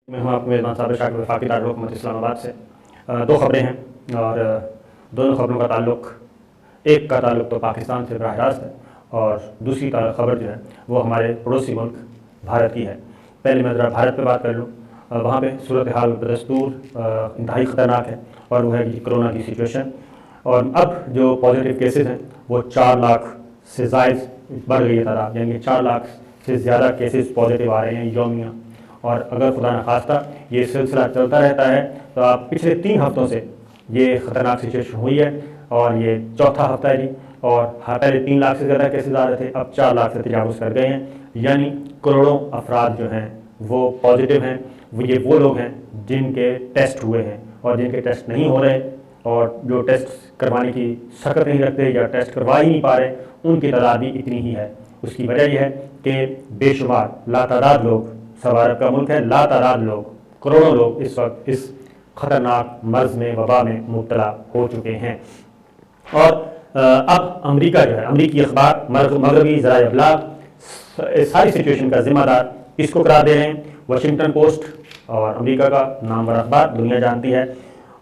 मैं हूँ आपके मेज़बान साबिर शाकिर वफाकी दारुल हुकूमत इस्लामाबाद से। दो ख़बरें हैं और दोनों ख़बरों का ताल्लुक़, एक का ताल्लुक़ तो पाकिस्तान से बराह रास्त है और दूसरी ख़बर जो है वो हमारे पड़ोसी मुल्क भारत की है। पहले मैं ज़रा भारत पे बात कर लूँ। वहाँ पे सूरत हाल बदस्तूर इंतहाई ख़तरनाक है और वो है कि कोरोना की सिचुएशन। और अब जो पॉजिटिव केसेस हैं वो 4 लाख से ज़ायद बढ़ गई है तादाद, यानी कि 4 लाख से ज़्यादा केसेस पॉजिटिव आ रहे हैं यौमिया। और अगर खुदा न खास्ता ये सिलसिला चलता रहता है तो आप पिछले 3 हफ्तों से ये ख़तरनाक सिचुएशन हुई है और ये चौथा हफ्ता है जी। और पहले 3 लाख से ज़्यादा केसेस आ रहे थे, अब 4 लाख से तजावुज़ कर गए हैं, यानी करोड़ों अफराद जो हैं वो पॉजिटिव हैं। वो लोग हैं जिनके टेस्ट हुए हैं और जिनके टेस्ट नहीं हो रहे और जो टेस्ट करवाने की सकत नहीं रखते या टेस्ट करवा ही नहीं पा रहे, उनकी तादाद भी इतनी ही है। उसकी वजह यह है कि बेशुमार लातादाद लोग, सवा अरब का मुल्क है, लातादाद लोग, करोड़ों लोग इस वक्त इस ख़तरनाक मर्ज़ में, वबा में मुब्तला हो चुके हैं। और अब अमेरिका जो है, अमरीकी अखबार, मगरबी ज़राए अबलाग सारी सिचुएशन का ज़िम्मेदार इसको करार दे रहे हैं। वाशिंगटन पोस्ट और अमेरिका का नामवर अखबार, दुनिया जानती है,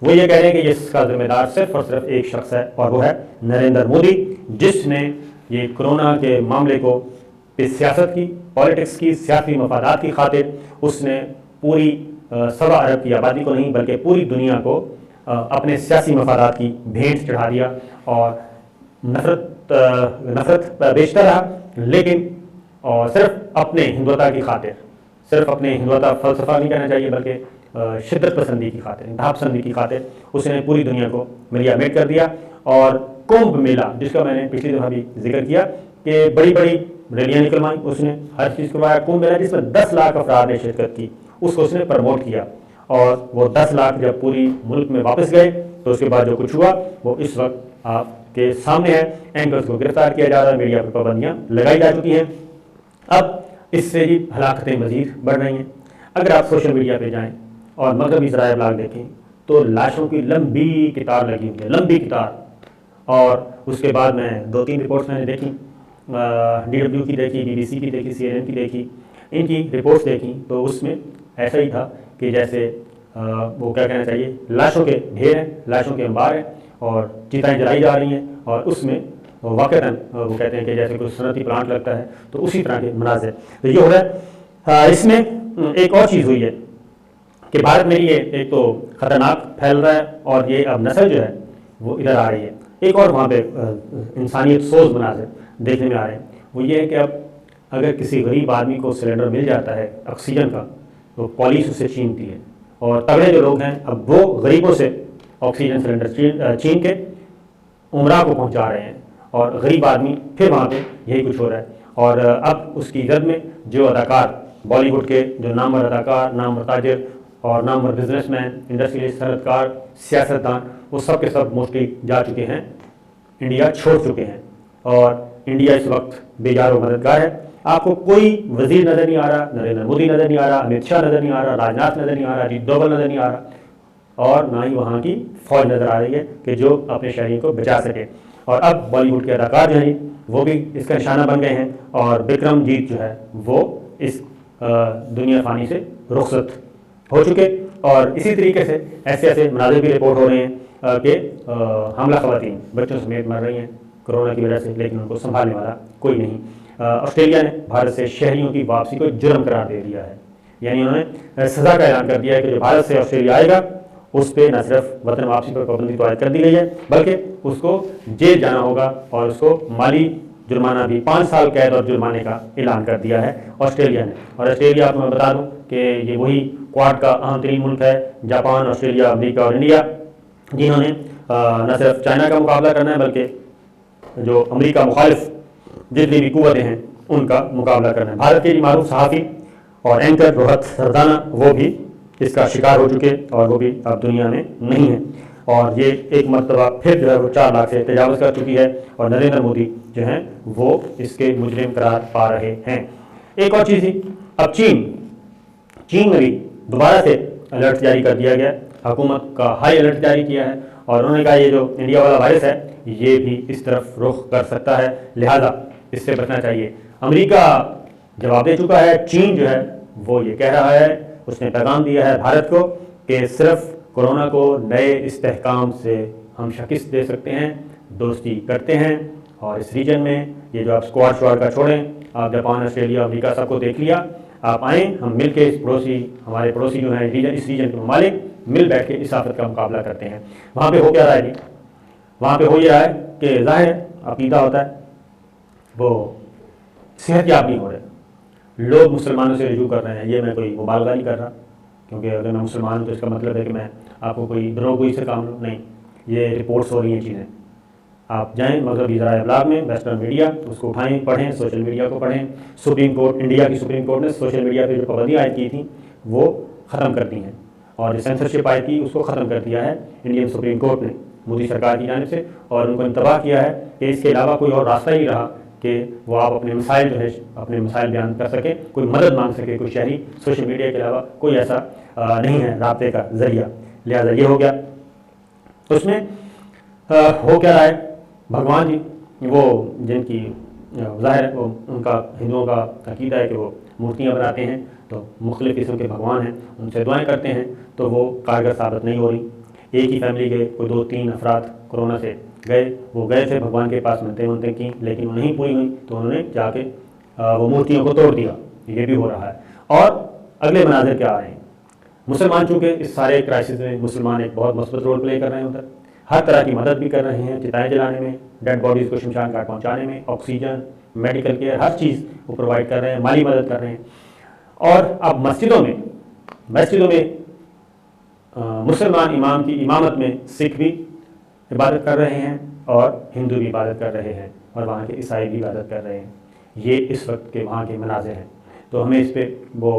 वो ये कह रहे हैं कि इसका ज़िम्मेदार सिर्फ़ और सिर्फ एक शख्स है और वो है नरेंद्र मोदी, जिसने ये कोरोना के मामले को सियासत की, पॉलिटिक्स की, सियासी मफादात की खातिर उसने पूरी सवा अरब की आबादी को नहीं बल्कि पूरी दुनिया को अपने सियासी मफादात की भेंट चढ़ा दिया और नफरत बेचता रहा, लेकिन और सिर्फ अपने हिंदुत्व की खातिर, सिर्फ अपने हिंदुत्व फ़लसफ़ा नहीं कहना चाहिए बल्कि शिद्दत पसंदी की खातिर, इंतहा पसंदी की खातिर उसने पूरी दुनिया को मिलिया मेट कर दिया। और कुंभ मेला, जिसका मैंने पिछली दफ़ा भी जिक्र किया कि बड़ी बड़ी रैलियाँ निकलवाई उसने, हर चीज़ करवाया। कुंभ मेला जिसमें 10 लाख अफराद ने शिरकत की, उसको उसने प्रमोट किया और वो 10 लाख जब पूरी मुल्क में वापस गए तो उसके बाद जो कुछ हुआ वो इस वक्त आपके सामने है। एंकर्स को गिरफ्तार किया जा रहा है, मीडिया पर पाबंदियाँ लगाई जा चुकी हैं। अब इससे ही हलाकतें मज़ीद बढ़ रही हैं। अगर आप सोशल मीडिया पर जाएँ और मगरबी ज़राए अबलाग देखें तो लाशों की लंबी कतार लगी हुई है, लंबी कतार। और उसके बाद मैं 2-3 रिपोर्ट्स मैंने देखी, DW की देखी, BBC की देखी, CNN की देखी, इनकी रिपोर्ट्स देखी तो उसमें ऐसा ही था कि जैसे वो क्या कहना चाहिए, लाशों के ढेर हैं, लाशों के अंबार हैं और चिताएँ जलाई जा रही हैं और उसमें वाक़तन वो कहते हैं कि जैसे कोई सनती प्लांट लगता है, तो उसी तरह के मनाज़िर तो ये हो रहा है। इसमें एक और चीज़ हुई है कि भारत में ये एक तो ख़तरनाक फैल रहा है और ये अब नस्ल जो है वो इधर आ रही है। एक और वहाँ पे इंसानियत सोज मनाज़िर देखने में आ रहे हैं, वो ये है कि अब अगर किसी गरीब आदमी को सिलेंडर मिल जाता है ऑक्सीजन का तो पुलिस उसे छीनती है और तगड़े जो लोग हैं अब वो गरीबों से ऑक्सीजन सिलेंडर छीन के उमरा को पहुँचा रहे हैं और गरीब आदमी फिर वहाँ पे यही कुछ हो रहा है। और अब उसकी जद में जो अदाकार, बॉलीवुड के जो नामवर अदाकार, नामवर ताजिर और नामवर बिजनेसमैन, इंडस्ट्रियलिस्ट, सनतकार, सियासतदान, वो सब के सब मोस्टली जा चुके हैं, इंडिया छोड़ चुके हैं और इंडिया इस वक्त बेजार व मददगार है। आपको कोई वजीर नज़र नहीं आ रहा, नरेंद्र मोदी नज़र नहीं आ रहा, अमित शाह नज़र नहीं आ रहा, राजनाथ नज़र नहीं आ रहा, अजीत डोभाल नज़र नहीं आ रहा और ना ही वहाँ की फौज नज़र आ रही है कि जो अपने शहरियों को बचा सके। और अब बॉलीवुड के अदाकार जो हैं वो भी इसका निशाना बन गए हैं और विक्रमजीत जो है वो इस दुनिया फ़ानी से रुखसत हो चुके। और इसी तरीके से ऐसे ऐसे मनाज़िर भी रिपोर्ट हो रहे हैं कि हमला ख़वातीन बच्चों समेत मर रही हैं कोरोना की वजह से, लेकिन उनको संभालने वाला कोई नहीं। ऑस्ट्रेलिया ने भारत से शहरियों की वापसी को जुर्म करार दे दिया है, यानी उन्होंने सज़ा का ऐलान कर दिया है कि जो भारत से ऑस्ट्रेलिया आएगा उस पर न सिर्फ वतन वापसी पर पाबंदी तो आयद कर दी गई है बल्कि उसको जेल जाना होगा और उसको माली जुर्माना भी 5 साल कैद और जुर्माने का ऐलान कर दिया है ऑस्ट्रेलिया ने। और ऑस्ट्रेलिया, आपको मैं बता दूं कि ये वही क्वाड का अहम तरीन मुल्क है, जापान, ऑस्ट्रेलिया, अमेरिका और इंडिया, जिन्होंने न सिर्फ चाइना का मुकाबला करना है बल्कि जो अमेरिका मुखालिफ जितनी भी कुव्वतें हैं उनका मुकाबला करना है। भारत के मारूफ सहाफ़ी और एंकर रोहत सरदाना वो भी इसका शिकार हो चुके और वो भी अब दुनिया में नहीं है और ये एक मरतबा फिर जो है वो 4 लाख से तजावज़ कर चुकी है और नरेंद्र मोदी जो हैं वो इसके मुजरिम करार पा रहे हैं। एक और चीज़ ही, अब चीन में भी दोबारा से अलर्ट जारी कर दिया गया, हुकूमत का हाई अलर्ट जारी किया है और उन्होंने कहा ये जो इंडिया वाला वायरस है ये भी इस तरफ रुख कर सकता है, लिहाजा इससे बचना चाहिए। अमेरिका जवाब दे चुका है, चीन जो है वो ये कह रहा है उसने पैगाम दिया है भारत को कि सिर्फ कोरोना को नए इस्तेहकाम से हम शिकस्त दे सकते हैं, दोस्ती करते हैं। और इस रीजन में ये जो आप स्क्वाड श्वाड का छोड़ें, आप जापान, ऑस्ट्रेलिया, अमेरिका सबको देख लिया, आप आएँ, हम मिल के हमारे पड़ोसी जो हैं इस रीजन के ममालिक मिल बैठ के इस आफत का मुकाबला करते हैं। वहाँ पे हो क्या रहा है जी? वहाँ पे हो ये रहा है कि ज़ाहिर अकीदा होता है वो सेहत याब नहीं हो रहे, लोग मुसलमानों से रुजू कर रहे हैं। ये मैं कोई मुबालगा नहीं कर रहा, क्योंकि अगर मैं मुसलमान हूँ तो इसका मतलब है कि मैं आपको कोई दरोगोई से काम लूँ, नहीं, ये रिपोर्ट्स हो रही हैं चीज़ें। आप जाएँ मगरबी ज़राए इब्लाग में, वेस्टर्न मीडिया, उसको उठाएँ, पढ़ें, सोशल मीडिया को पढ़ें। सुप्रीम कोर्ट, इंडिया की सुप्रीम कोर्ट ने सोशल मीडिया पर जो पाबंदी आयद की थी वो ख़त्म कर दी हैं, और सेंसरशिप आयद की उसको ख़त्म कर दिया है इंडियन सुप्रीम कोर्ट ने मोदी सरकार की जानिब से, और उनको इंतबाह किया है कि इसके अलावा कोई और रास्ता ही रहा कि वो आप अपने मसाइल जो है अपने मसाइल बयान कर सके, कोई मदद मांग सके, कोई शहरी सोशल मीडिया के अलावा कोई ऐसा नहीं है राब्ते का ज़रिया। लिहाजा ये हो गया। उसमें हो क्या रहा है, भगवान जी वो जिनकी ज़ाहिर वो उनका हिंदुओं का अकीदा है कि वो मूर्तियाँ बनाते हैं, तो मुख्तलिफ़ किस्म के भगवान हैं, उनसे दुआएँ करते हैं, तो वो कारगर साबित नहीं हो रही। एक ही फैमिली के कोई 2-3 अफराद कोरोना से वो गए थे भगवान के पास, मनते की, लेकिन वो नहीं पूरी हुई, तो उन्होंने जाके वो मूर्तियों को तोड़ दिया। ये भी हो रहा है। और अगले मनाजिर क्या आ रहे हैं, मुसलमान चूँकि इस सारे क्राइसिस में मुसलमान एक बहुत मस्बत रोल प्ले कर रहे हैं, उधर हर तरह की मदद भी कर रहे हैं, चिताएँ जलाने में, डेड बॉडीज़ को शमशान घाट पहुँचाने में, ऑक्सीजन, मेडिकल केयर, हर चीज़ वो प्रोवाइड कर रहे हैं, माली मदद कर रहे हैं। और अब मस्जिदों में मुसलमान इमाम की इमामत में सिख भी इबादत कर रहे हैं और हिंदू भी इबादत कर रहे हैं और वहाँ के ईसाई भी इबादत कर रहे हैं। ये इस वक्त के वहाँ के मनाज़िर हैं। तो हमें इस पर वो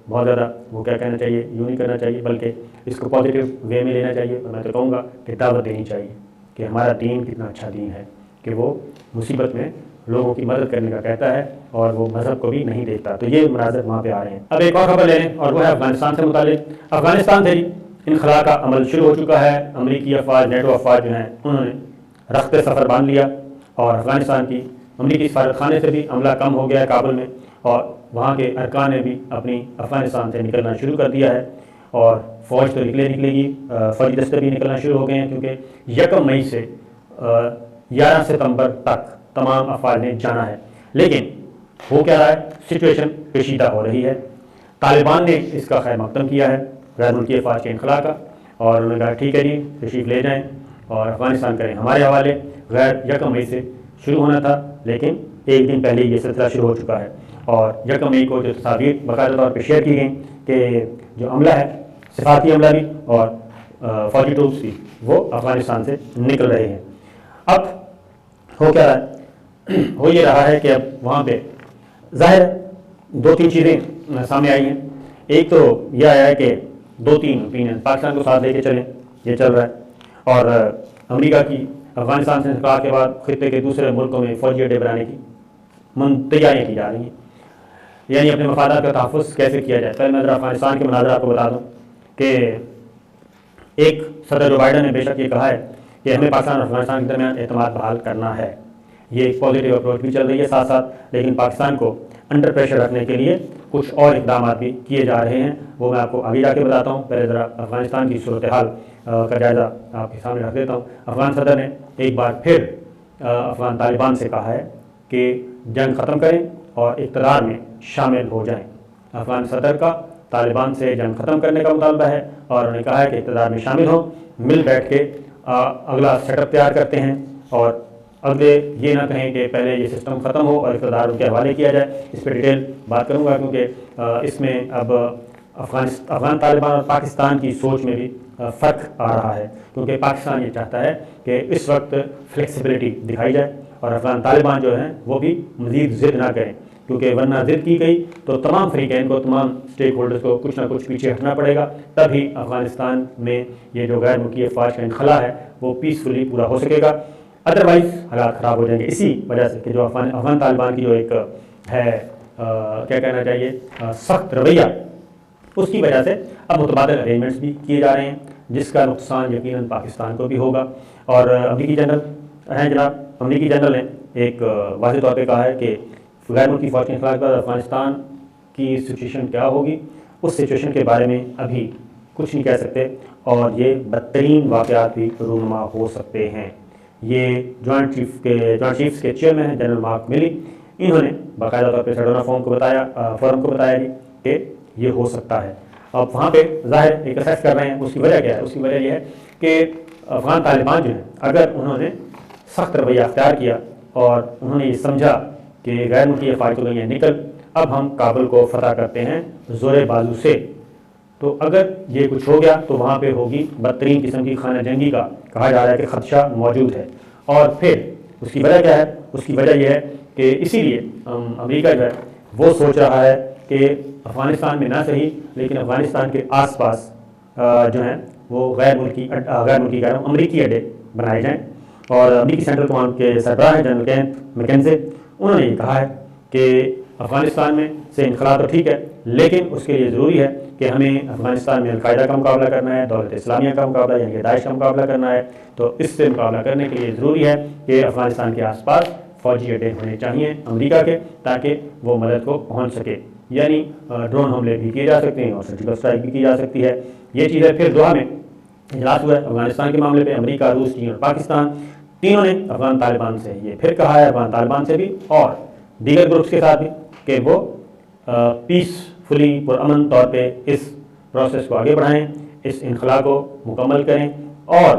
बहुत ज़्यादा वो क्या कहना चाहिए, यूँ नहीं करना चाहिए, बल्कि इसको पॉजिटिव वे में लेना चाहिए। और मैं तो कहूँगा कि दावत देनी चाहिए कि हमारा दीन कितना अच्छा दीन है कि वो मुसीबत में लोगों की मदद करने का कहता है और वो मज़हब को भी नहीं देखता। तो ये मनाज़िर वहाँ पे आ रहे हैं। अब एक और खबर ले लें, और वो है अफ़गानिस्तान से मुतालिक। अफ़गानिस्तान से इनखला का अमल शुरू हो चुका है। अमरीकी अफवाज, नेटो अफवाज जो हैं, उन्होंने रख्ते सफ़र बांध लिया और अफ़गानिस्तान की अमरीकी सफारत खाने से भी अमला कम हो गया है काबुल में, और वहाँ के अरकान ने भी अपनी अफ़गानिस्तान से निकलना शुरू कर दिया है। और फ़ौज तो निकलेगी, फ़ौजी दस्ते भी निकलना शुरू हो गए हैं, क्योंकि 1 मई से 11 सितंबर तक तमाम अफवाज ने जाना है। लेकिन हो क्या रहा है, सिचुएशन पेचीदा हो रही है। तालिबान ने इसका खैर मकदम किया है गैर मुल्की अफवाज के इनखला का, और उन्होंने कहा ठीक है जी, तशरीफ़ ले जाएँ और अफ़गानिस्तान करें हमारे हवाले। गैर 1 मई से शुरू होना था, लेकिन एक दिन पहले ये सिलसिला शुरू हो चुका है। और 1 मई को जो तस्वीर बाकायदा तौर पर शेयर की गई कि जो अमला है, सिफारती अमला भी और फौजी ट्रूप्स भी, वो अफ़गानिस्तान से निकल रहे हैं। अब हो क्या रहा है, हो ये रहा है कि अब वहाँ पे ज़ाहिर 2-3 चीज़ें सामने आई हैं। एक तो यह आया है कि 2-3 ओपिनियन पाकिस्तान को साथ लेके चलें, ये चल रहा है। और अमेरिका की अफ़गानिस्तान से निकला के बाद खित्ते के दूसरे मुल्कों में फ़ौजी अड्डे बनाने की तैयारियाँ की जा रही हैं, यानी अपने मफादात का तहफ़्फ़ुज़ कैसे किया जाए। पहले मैं ज़रा अफ़गानिस्तान के मनाज़र आपको बता दूँ कि एक सदर जो बाइडन ने बेशक ये कहा है कि हमें पाकिस्तान और अफ़गानिस्तान के दरमियान एतमाद बहाल करना है। ये एक पॉजिटिव अप्रोच भी चल रही है साथ साथ, लेकिन पाकिस्तान को अंडर प्रेशर रखने के लिए कुछ और इक़दाम भी किए जा रहे हैं, वो मैं आपको आगे जाके बताता हूँ। पहले ज़रा अफ़गानिस्तान की सूरत हाल का जायज़ा आपके सामने रख देता हूँ। अफ़गान सदर ने एक बार फिर अफ़गान तालिबान से कहा है कि जंग ख़त्म करें और इक़्तिदार में शामिल हो जाएँ। अफ़गान सदर का तालिबान से जंग ख़त्म करने का मुतालबा है और उन्होंने कहा है कि इक़्तिदार में शामिल हो, मिल बैठ के अगला सेटअप तैयार करते हैं और अगले ये ना कहें कि पहले ये सिस्टम ख़त्म हो और इक़्तिदार उनके हवाले किया जाए। इस पर डिटेल बात करूँगा, क्योंकि इसमें अब अफ़गान तालिबान और पाकिस्तान की सोच में भी फ़र्क आ रहा है, क्योंकि पाकिस्तान ये चाहता है कि इस वक्त फ्लेक्सिबिलिटी दिखाई जाए और अफ़गान तालिबान जो हैं वो भी मज़ीद ज़िद ना करें, क्योंकि वरना ज़िद की गई तो तमाम फ्रीकैन को, तमाम स्टेक होल्डर्स को कुछ ना कुछ पीछे हटना पड़ेगा, तभी अफ़गानिस्तान में ये जो गैर मुल्की अफवाज का इनखला है वो पीसफुली पूरा हो सकेगा। अदरवाइज़ हालात ख़राब हो जाएंगे। इसी वजह से कि जो अफ़गान तालिबान की जो एक है क्या कहना चाहिए सख्त रवैया, उसकी वजह से अब मुतबादल अरेंजमेंट्स भी किए जा रहे हैं, जिसका नुकसान यकीनन पाकिस्तान को भी होगा। और अमरीकी जनरल हैं जनाब, अमरीकी जनरल ने एक वाज़ेह तौर पे कहा है कि गैर मुल्की फ़ौज के इनखला के बाद अफ़गानिस्तान की सिचुएशन क्या होगी उस सिचुएशन के बारे में अभी कुछ नहीं कह सकते और ये बदतरीन वाक़यात भी रूनुमा हो सकते हैं। ये जॉइंट चीफ्स के चेयरमैन हैं जनरल मार्क मिली, इन्होंने बाकायदा तौर पर सेडोना फोरम को बताया जी कि ये हो सकता है। अब वहाँ पे ज़ाहिर एक असेस कर रहे हैं, उसकी वजह क्या है? उसकी वजह यह है कि अफ़गान तालिबान जो है, अगर उन्होंने सख्त रवैया अख्तियार किया और उन्होंने ये समझा कि गैर मुल्की फ़ायद हो गई हैं निकल, अब हम काबुल को फतह करते हैं ज़ोर बाजू से, तो अगर ये कुछ हो गया तो वहाँ पे होगी बदतरीन किस्म की खाना जंगी का कहा जा रहा है कि ख़दशा मौजूद है। और फिर उसकी वजह क्या है? उसकी वजह यह है कि इसीलिए अमेरिका जो है वो सोच रहा है कि अफ़गानिस्तान में ना सही लेकिन अफ़गानिस्तान के आसपास जो हैं वो गैर मुल्की कह रहा हूँ अमरीकी अड्डे बनाए जाएँ। और अमरीकी सेंट्रल कमांड के सरबराह हैं जनरल कैंथ मैकेंजे, उन्होंने ये कहा है कि अफ़गानिस्तान में से इनखला तो ठीक है लेकिन उसके लिए ज़रूरी है कि हमें अफ़गानिस्तान में अलकायदा का मुकाबला करना है, दौलत इस्लामिया का मुकाबला यानी कि दाइश का मुकाबला करना है। तो इससे मुकाबला करने के लिए ज़रूरी है कि अफ़गानिस्तान के आसपास फ़ौजी अड्डे होने चाहिए अमेरिका के, ताकि वो मदद को पहुँच सके। यानी ड्रोन हमले भी किए जा सकते हैं और सर्जिकल स्ट्राइक भी की जा सकती है। ये चीज़ें फिर दोहा में इजलास हुआ है अफ़गानिस्तान के मामले में, अमेरिका, रूस, चीन और पाकिस्तान तीनों ने अफ़गान तालिबान से ये फिर कहा है, अफ़गान तालिबान से भी और दीगर ग्रुप्स के साथ भी, कि वो पीसफुली पुरअमन तौर पे इस प्रोसेस को आगे बढ़ाएं, इस इनखला को मुकम्मल करें और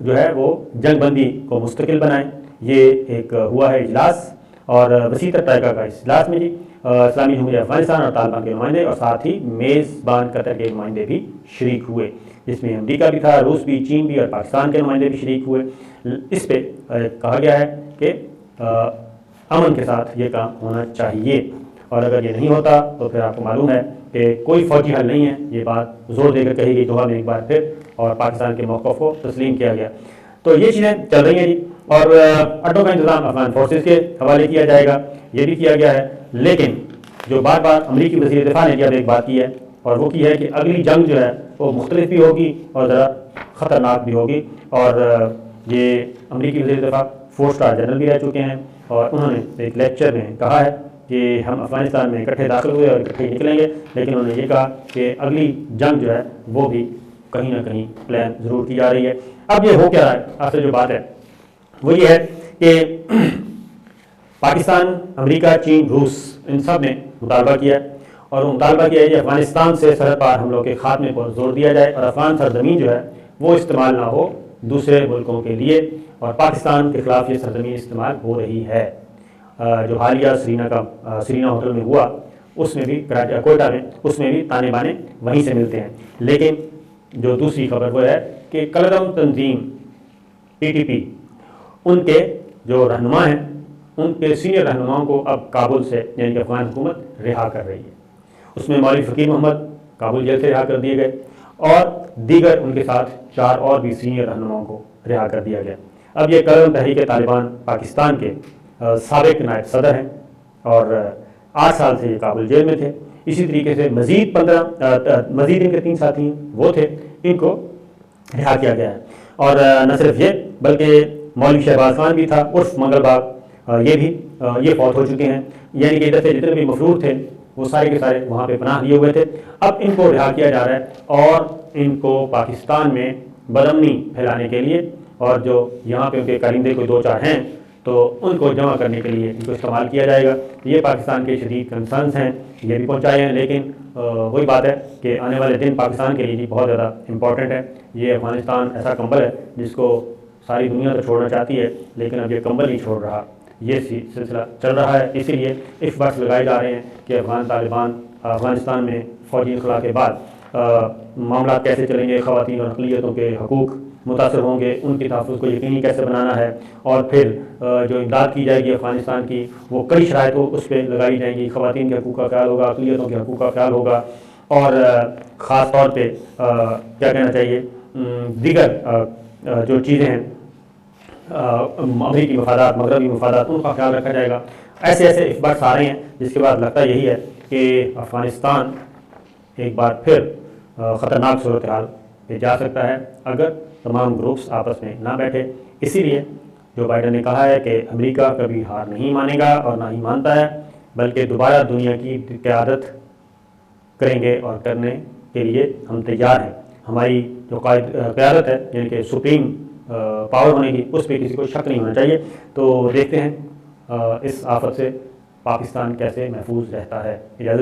जो है वो जंगबंदी को मुस्तकिल बनाएं। ये एक हुआ है इजलास और वसी तरीक़ा का इजलास में जी इस्लामी जमहूरियत अफ़गानिस्तान और तालिबान के नुमाइंदे और साथ ही मेज़बान कतर के नुमाइंदे भी शरीक हुए, जिसमें अमेरिका भी था, रूस भी, चीन भी और पाकिस्तान के नुमाइंदे भी शरीक हुए। इस पे कहा गया है कि अमन के साथ ये काम होना चाहिए और अगर ये नहीं होता तो फिर आपको मालूम है कि कोई फ़ौजी हल नहीं है। ये बात ज़ोर देकर कही गई दोहा में एक बार फिर और पाकिस्तान के मौक़िफ़ को तस्लीम किया गया। तो ये चीज़ें चल रही हैं जी और अड्डों का इंतज़ाम अफ़गान फोर्सेस के हवाले किया जाएगा, ये भी किया गया है। लेकिन जो बार बार अमरीकी वज़ीर दिफ़ा ने जब एक बात की है और वो की है कि अगली जंग जो है वो मुख्तलिफ भी होगी और ज़रा ख़तरनाक भी होगी। और ये अमरीकी वज़ीर दिफ़ा 4 स्टार जनरल भी रह चुके हैं और उन्होंने एक लेक्चर में कहा है कि हम अफ़गानिस्तान में इकट्ठे दाखिल हुए और इकट्ठे निकलेंगे, लेकिन उन्होंने ये कहा कि अगली जंग जो है वो भी कहीं ना कहीं प्लान ज़रूर की जा रही है। अब ये हो क्या रहा है? असल जो बात है वो ये है कि पाकिस्तान, अमेरिका, चीन, रूस इन सब ने मुतालबा किया है और वो मुतालबा किया है कि अफ़गानिस्तान से सरहद पार हमलों के खात्मे पर जोर दिया जाए और अफ़गान सरजमीन जो है वो इस्तेमाल ना हो दूसरे मुल्कों के लिए। और पाकिस्तान के ख़िलाफ़ ये सरजमीन इस्तेमाल हो रही है। जो हालिया सीरीना होटल में हुआ उसमें भी, कोयटा में, उसमें भी ताने बाने वहीं से मिलते हैं। लेकिन जो दूसरी खबर वो है कि कलदम तंजीम PTP उनके जो रहनुमा हैं, उनके सीनियर रहनुमाओं को अब काबुल से यानी कि अफ़गान हुकूमत रिहा कर रही है। उसमें मौलवी फ़कीर मोहम्मद काबुल जेल से रिहा कर दिए गए और दीगर उनके साथ 4 और भी सीनियर रहनुमाओं को रिहा कर दिया गया। अब ये कलदम तहरीक तालिबान पाकिस्तान के साबिक़ नायब सदर हैं और 8 साल से ये काबुल जेल में थे। इसी तरीके से मज़ीद इनके 3 साथी वो थे, इनको रिहा किया गया है। और न सिर्फ ये बल्कि मौलवी शहबाज खान भी था उर्फ मंगलबाग, ये फौत हो चुके हैं। यानी कि इधर से जितने भी मफरूर थे वो सारे के सारे वहाँ पे पनाह लिए हुए थे। अब इनको रिहा किया जा रहा है और इनको पाकिस्तान में बदअमनी फैलाने के लिए और जो यहाँ पे उनके कारिंदे कोई 2-4 हैं तो उनको जमा करने के लिए इनको इस्तेमाल किया जाएगा। ये पाकिस्तान के शदीद कंसर्न्स हैं, ये भी पहुँचाए हैं। लेकिन वही बात है कि आने वाले दिन पाकिस्तान के लिए भी बहुत ज़्यादा इम्पॉर्टेंट है। ये अफ़गानिस्तान ऐसा कंबल है जिसको सारी दुनिया तो छोड़ना चाहती है लेकिन अब ये कंबल नहीं छोड़ रहा। ये सिलसिला चल रहा है, इसीलिए इफ़्बास लगाए जा रहे हैं कि अफ़गानिस्तान में फ़ौजी इनखला के बाद मामला कैसे चलेंगे, ख़वातीन और अक़लियतों के हकूक़ मुतासर होंगे, उनके तहफ़्फ़ुज़ को यकीनी कैसे बनाना है और फिर जो इमदाद की जाएगी अफ़गानिस्तान की वो कई शराइतों उस पर लगाई जाएंगी। ख़वातीन के हकूक़ का ख्याल होगा, अक़लियतों के हकूक़ का ख्याल होगा और ख़ास तौर पे क्या कहना चाहिए, दीगर जो चीज़ें हैं अमरीकी मफादात, मगरबी मफादात, उनका ख्याल रखा जाएगा। ऐसे ऐसे इफ़्बास आ रहे हैं जिसके बाद लगता यही है कि अफ़गानिस्तान एक बार फिर ख़तरनाक सूरत हाल पे जा सकता है अगर तमाम ग्रुप्स आपस में ना बैठे। इसीलिए जो बाइडन ने कहा है कि अमेरिका कभी हार नहीं मानेगा और ना ही मानता है, बल्कि दोबारा दुनिया की क़यादत करेंगे और करने के लिए हम तैयार हैं। हमारी जो क़यादत है, यानी कि सुप्रीम पावर होने की, उस पर किसी को शक नहीं होना चाहिए। तो देखते हैं इस आफत से पाकिस्तान कैसे महफूज रहता है। इजाज़त